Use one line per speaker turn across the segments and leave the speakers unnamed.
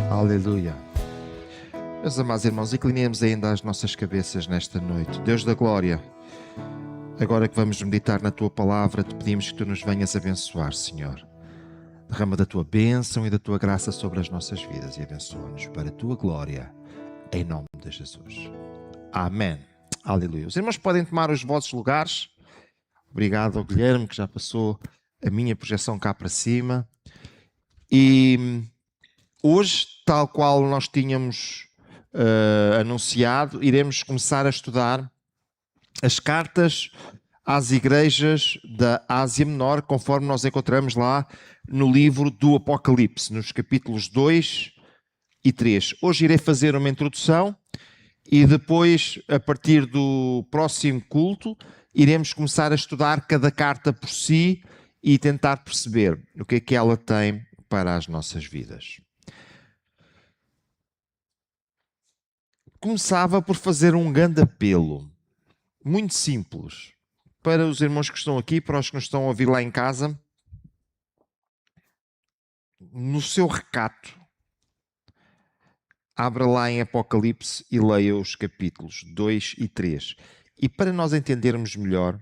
Aleluia. Meus amados irmãos, inclinemos ainda as nossas cabeças nesta noite. Deus da glória, agora que vamos meditar na Tua Palavra, te pedimos que Tu nos venhas abençoar, Senhor. Derrama da Tua bênção e da Tua graça sobre as nossas vidas e abençoa-nos para a Tua glória, em nome de Jesus. Amém. Aleluia. Os irmãos podem tomar os vossos lugares. Obrigado ao Guilherme, que já passou a minha projeção cá para cima. E hoje, tal qual nós tínhamos anunciado, iremos começar a estudar as cartas às igrejas da Ásia Menor, conforme nós encontramos lá no livro do Apocalipse, nos capítulos 2 e 3. Hoje irei fazer uma introdução e depois, a partir do próximo culto, iremos começar a estudar cada carta por si e tentar perceber o que é que ela tem para as nossas vidas. Começava por fazer um grande apelo, muito simples, para os irmãos que estão aqui, para os que nos estão a ouvir lá em casa. No seu recato, abra lá em Apocalipse e leia os capítulos 2 e 3. E para nós entendermos melhor,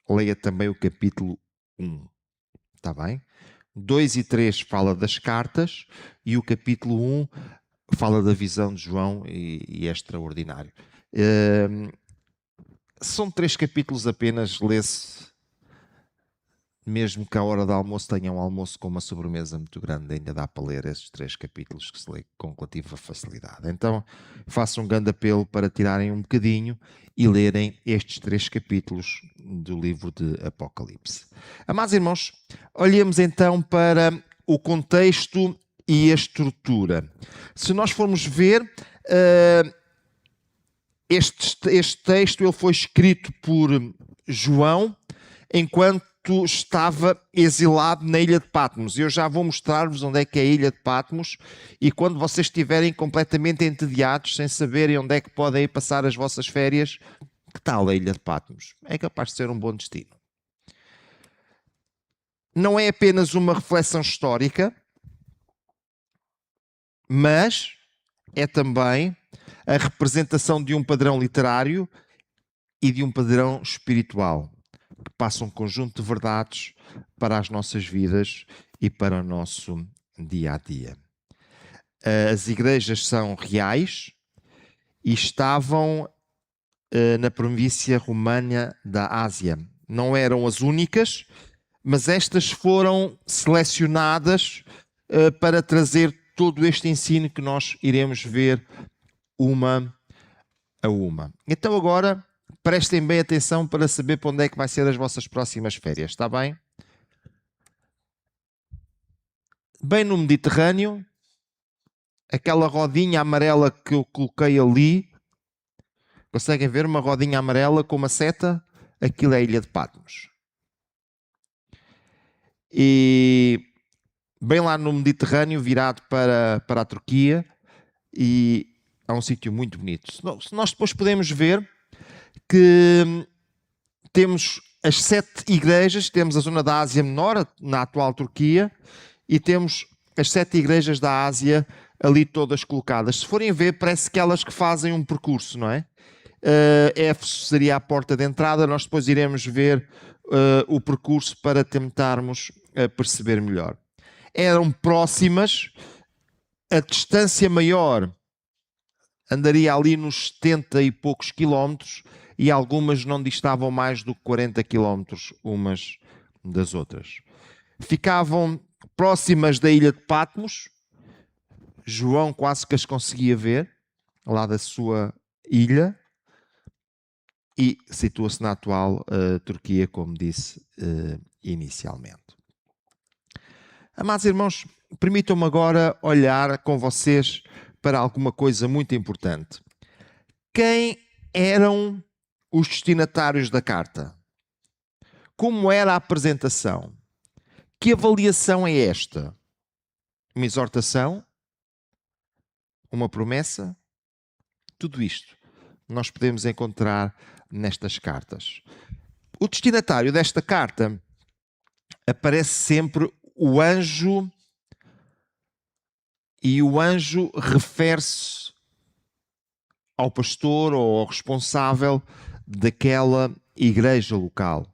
leia também o capítulo 1. Está bem? 2 e 3 fala das cartas e o capítulo 1 fala da visão de João e é extraordinário. São 3 capítulos apenas, lê-se, mesmo que à hora do almoço tenha um almoço com uma sobremesa muito grande, ainda dá para ler esses 3 capítulos que se lê com relativa facilidade. Então, faço um grande apelo para tirarem um bocadinho e lerem estes 3 capítulos do livro de Apocalipse. Amados irmãos, olhemos então para o contexto e a estrutura. Se nós formos ver, este texto ele foi escrito por João enquanto estava exilado na ilha de Patmos. Eu já vou mostrar-vos onde é que é a ilha de Patmos e quando vocês estiverem completamente entediados, sem saberem onde é que podem ir passar as vossas férias, que tal a ilha de Patmos? É capaz de ser um bom destino. Não é apenas uma reflexão histórica, mas é também a representação de um padrão literário e de um padrão espiritual, que passa um conjunto de verdades para as nossas vidas e para o nosso dia-a-dia. As igrejas são reais e estavam na província romana da Ásia. Não eram as únicas, mas estas foram selecionadas para trazer todo este ensino que nós iremos ver uma a uma. Então agora prestem bem atenção para saber para onde é que vai ser as vossas próximas férias, está bem? Bem no Mediterrâneo, aquela rodinha amarela que eu coloquei ali, conseguem ver uma rodinha amarela com uma seta? Aquilo é a ilha de Patmos. E bem lá no Mediterrâneo, virado para a Turquia, e é um sítio muito bonito. Se nós depois podemos ver que temos as 7 igrejas, temos a zona da Ásia Menor, na atual Turquia, e temos as 7 igrejas da Ásia ali todas colocadas. Se forem ver, parece que elas que fazem um percurso, não é? Éfeso seria a porta de entrada, nós depois iremos ver o percurso para tentarmos perceber melhor. Eram próximas, a distância maior andaria ali nos 70 e poucos quilómetros e algumas não distavam mais do que 40 quilómetros umas das outras. Ficavam próximas da ilha de Patmos. João quase que as conseguia ver lá da sua ilha e situa-se na atual Turquia, como disse inicialmente. Amados irmãos, permitam-me agora olhar com vocês para alguma coisa muito importante. Quem eram os destinatários da carta? Como era a apresentação? Que avaliação é esta? Uma exortação? Uma promessa? Tudo isto nós podemos encontrar nestas cartas. O destinatário desta carta aparece sempre o anjo e o anjo refere-se ao pastor ou ao responsável daquela igreja local.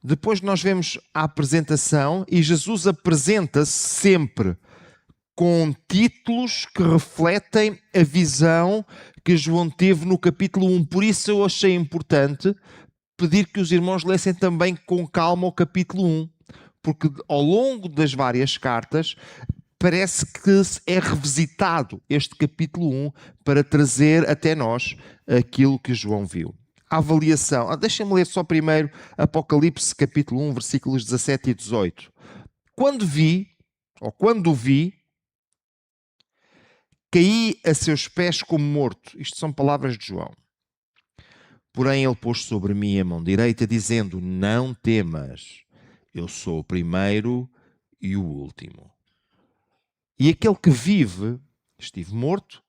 Depois nós vemos a apresentação e Jesus apresenta-se sempre com títulos que refletem a visão que João teve no capítulo 1. Por isso eu achei importante pedir que os irmãos lessem também com calma o capítulo 1, porque ao longo das várias cartas parece que é revisitado este capítulo 1 para trazer até nós aquilo que João viu. A avaliação. Deixem-me ler só primeiro Apocalipse capítulo 1, versículos 17 e 18. Quando vi, caí a seus pés como morto. Isto são palavras de João. Porém ele pôs sobre mim a mão direita, dizendo: não temas, eu sou o primeiro e o último. E aquele que vive, estive morto,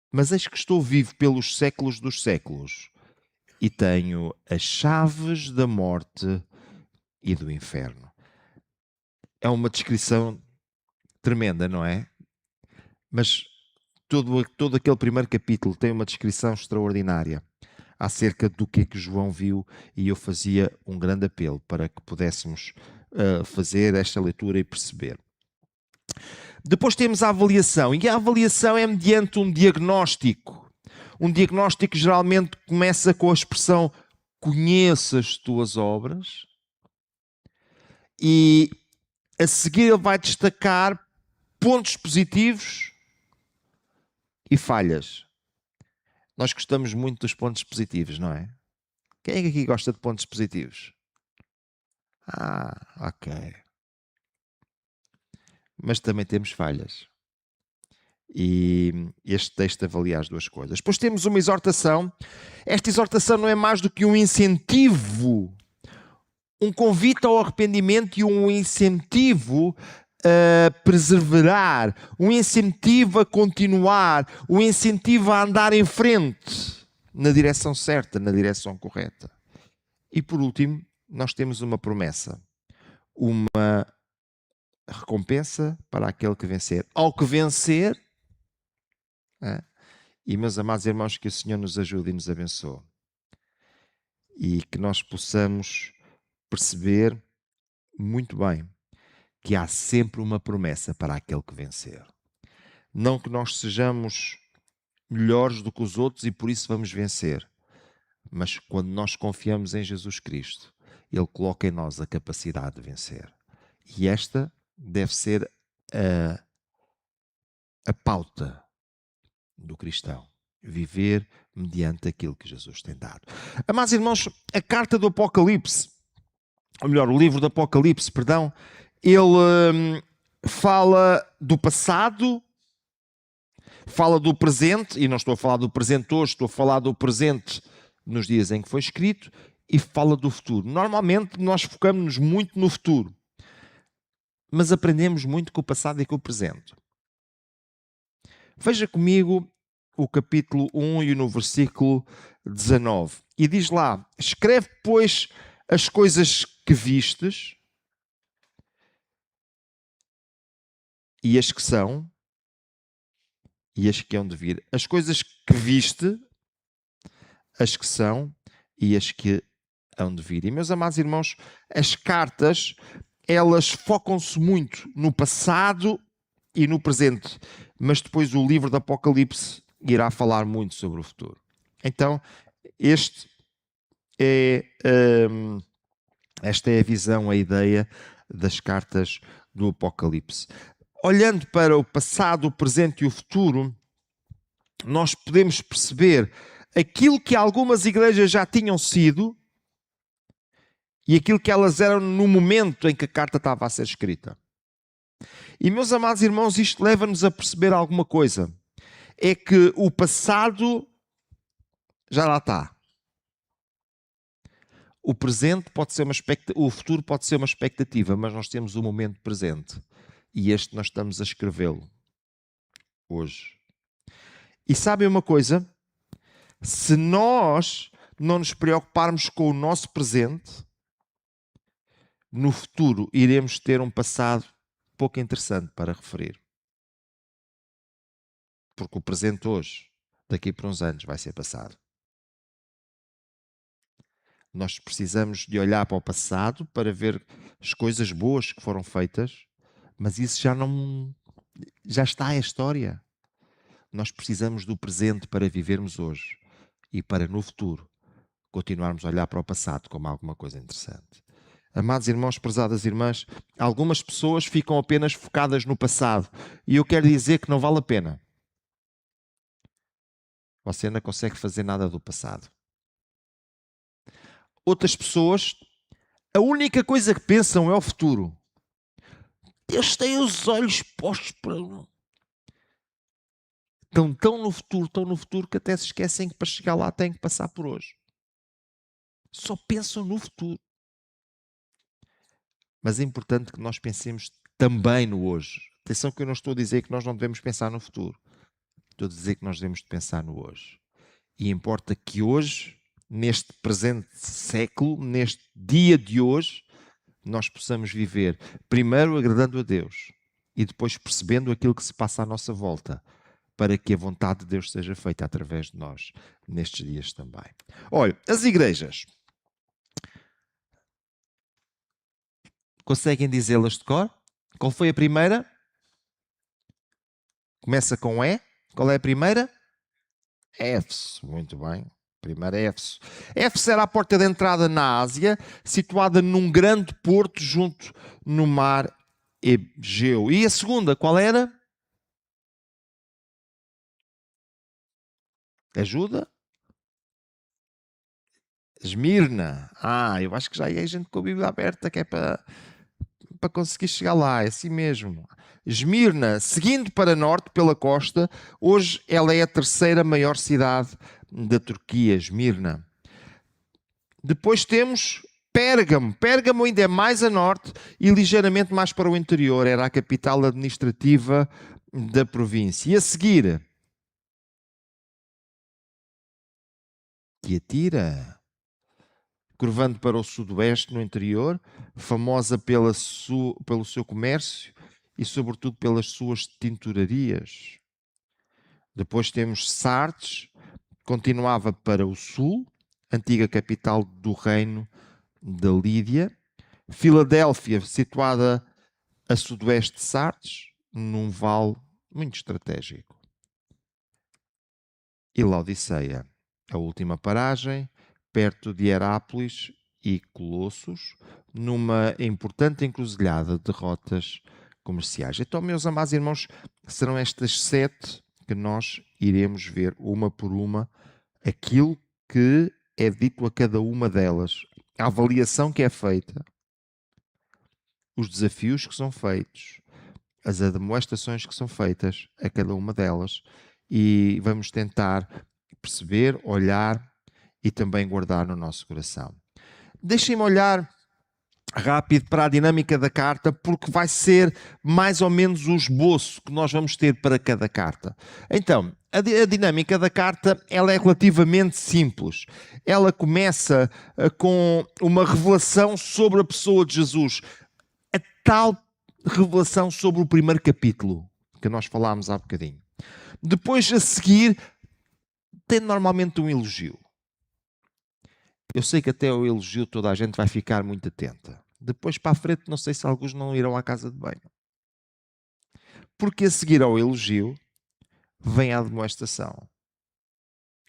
mas eis que estou vivo pelos séculos dos séculos, e tenho as chaves da morte e do inferno. É uma descrição tremenda, não é? Mas todo aquele primeiro capítulo tem uma descrição extraordinária acerca do que é que João viu, e eu fazia um grande apelo para que pudéssemos fazer esta leitura e perceber. Depois temos a avaliação, e a avaliação é mediante um diagnóstico. Um diagnóstico geralmente começa com a expressão conheço as tuas obras, e a seguir ele vai destacar pontos positivos e falhas. Nós gostamos muito dos pontos positivos, não é? Quem é que aqui gosta de pontos positivos? Ok. Mas também temos falhas. E este texto avalia as duas coisas. Depois temos uma exortação. Esta exortação não é mais do que um incentivo, um convite ao arrependimento e um incentivo a perseverar, um incentivo a continuar, um incentivo a andar em frente, na direção certa, na direção correta. E por último, nós temos uma promessa, uma recompensa para aquele que vencer. Ao que vencer, e meus amados irmãos, que o Senhor nos ajude e nos abençoe. E que nós possamos perceber muito bem que há sempre uma promessa para aquele que vencer. Não que nós sejamos melhores do que os outros e por isso vamos vencer. Mas quando nós confiamos em Jesus Cristo, Ele coloca em nós a capacidade de vencer. E esta deve ser a pauta do cristão. Viver mediante aquilo que Jesus tem dado. Amados irmãos, a carta do Apocalipse, ou melhor, o livro do Apocalipse, perdão, ele fala do passado, fala do presente, e não estou a falar do presente hoje, estou a falar do presente nos dias em que foi escrito, e fala do futuro. Normalmente nós focamos-nos muito no futuro, mas aprendemos muito com o passado e com o presente. Veja comigo o capítulo 1 e no versículo 19. E diz lá: escreve, pois, as coisas que vistes, e as que são, e as que hão de vir. As coisas que viste, as que são, e as que hão de vir. E, meus amados irmãos, as cartas, elas focam-se muito no passado e no presente, mas depois o livro do Apocalipse irá falar muito sobre o futuro. Então, esta é a visão, a ideia das cartas do Apocalipse. Olhando para o passado, o presente e o futuro, nós podemos perceber aquilo que algumas igrejas já tinham sido e aquilo que elas eram no momento em que a carta estava a ser escrita. E, meus amados irmãos, isto leva-nos a perceber alguma coisa. É que o passado já lá está. O presente pode ser o futuro pode ser uma expectativa, mas nós temos o momento presente. E este nós estamos a escrevê-lo hoje. E sabem uma coisa? Se nós não nos preocuparmos com o nosso presente, no futuro iremos ter um passado pouco interessante para referir. Porque o presente hoje, daqui por uns anos, vai ser passado. Nós precisamos de olhar para o passado para ver as coisas boas que foram feitas, mas isso já está a história. Nós precisamos do presente para vivermos hoje e para no futuro continuarmos a olhar para o passado como alguma coisa interessante. Amados irmãos, prezadas irmãs, algumas pessoas ficam apenas focadas no passado e eu quero dizer que não vale a pena. Você não consegue fazer nada do passado. Outras pessoas, a única coisa que pensam é o futuro. Eles têm os olhos postos para... Estão tão no futuro que até se esquecem que para chegar lá têm que passar por hoje. Só pensam no futuro. Mas é importante que nós pensemos também no hoje. Atenção que eu não estou a dizer que nós não devemos pensar no futuro. Estou a dizer que nós devemos pensar no hoje. E importa que hoje, neste presente século, neste dia de hoje, nós possamos viver, primeiro agradando a Deus e depois percebendo aquilo que se passa à nossa volta, para que a vontade de Deus seja feita através de nós, nestes dias também. Olha, as igrejas, conseguem dizê-las de cor? Qual foi a primeira? Começa com E. Qual é a primeira? Éfeso. Muito bem. Primeiro é Éfeso. Éfeso era a porta de entrada na Ásia, situada num grande porto junto no mar Egeu. E a segunda, qual era? Ajuda? Esmirna. Eu acho que já é gente com a Bíblia aberta, que é para conseguir chegar lá. É assim mesmo. Esmirna, seguindo para norte pela costa, hoje ela é a terceira maior cidade da Turquia, Esmirna. Depois temos Pérgamo. Pérgamo ainda é mais a norte e ligeiramente mais para o interior. Era a capital administrativa da província. E a seguir, Tiatira, curvando para o sudoeste, no interior, famosa pelo seu comércio e, sobretudo, pelas suas tinturarias. Depois temos Sardes, continuava para o sul, antiga capital do reino da Lídia. Filadélfia, situada a sudoeste de Sardes, num vale muito estratégico. E Laodiceia, a última paragem, perto de Herápolis e Colossos, numa importante encruzilhada de rotas comerciais. Então, meus amados irmãos, serão estas 7 que nós iremos ver uma por uma aquilo que é dito a cada uma delas, a avaliação que é feita, os desafios que são feitos, as admoestações que são feitas a cada uma delas e vamos tentar perceber, olhar e também guardar no nosso coração. Deixem-me olhar rápido para a dinâmica da carta, porque vai ser mais ou menos o esboço que nós vamos ter para cada carta. Então, a dinâmica da carta ela é relativamente simples. Ela começa com uma revelação sobre a pessoa de Jesus. A tal revelação sobre o primeiro capítulo, que nós falámos há bocadinho. Depois, a seguir, tem normalmente um elogio. Eu sei que até o elogio toda a gente vai ficar muito atenta. Depois para a frente, não sei se alguns não irão à casa de banho. Porque a seguir ao elogio, vem a admoestação.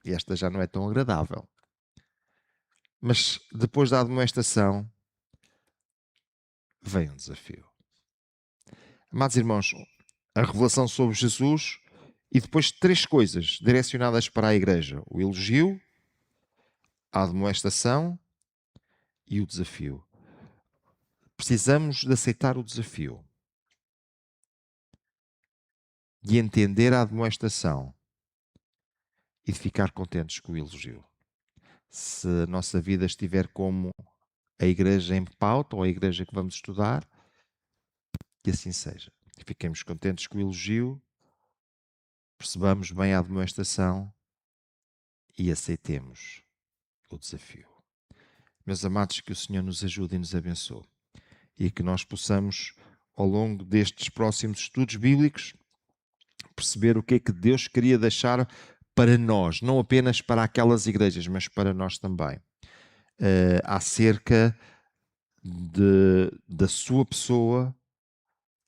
E esta já não é tão agradável. Mas depois da admoestação, vem um desafio. Amados irmãos, a revelação sobre Jesus e depois 3 coisas direcionadas para a igreja: o elogio, a admoestação e o desafio. Precisamos de aceitar o desafio, de entender a admoestação e de ficar contentes com o elogio. Se a nossa vida estiver como a igreja em pauta ou a igreja que vamos estudar, que assim seja. Fiquemos contentes com o elogio, percebamos bem a admoestação e aceitemos o desafio. Meus amados, que o Senhor nos ajude e nos abençoe e que nós possamos, ao longo destes próximos estudos bíblicos, perceber o que é que Deus queria deixar para nós, não apenas para aquelas igrejas, mas para nós também, acerca da sua pessoa,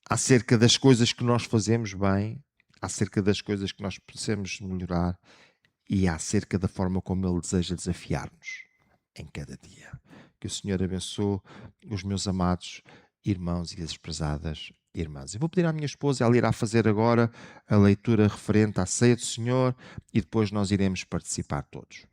acerca das coisas que nós fazemos bem, acerca das coisas que nós precisamos melhorar e acerca da forma como Ele deseja desafiar-nos em cada dia. Que o Senhor abençoe os meus amados irmãos e as prezadas irmãs. Eu vou pedir à minha esposa, ela irá fazer agora a leitura referente à ceia do Senhor e depois nós iremos participar todos.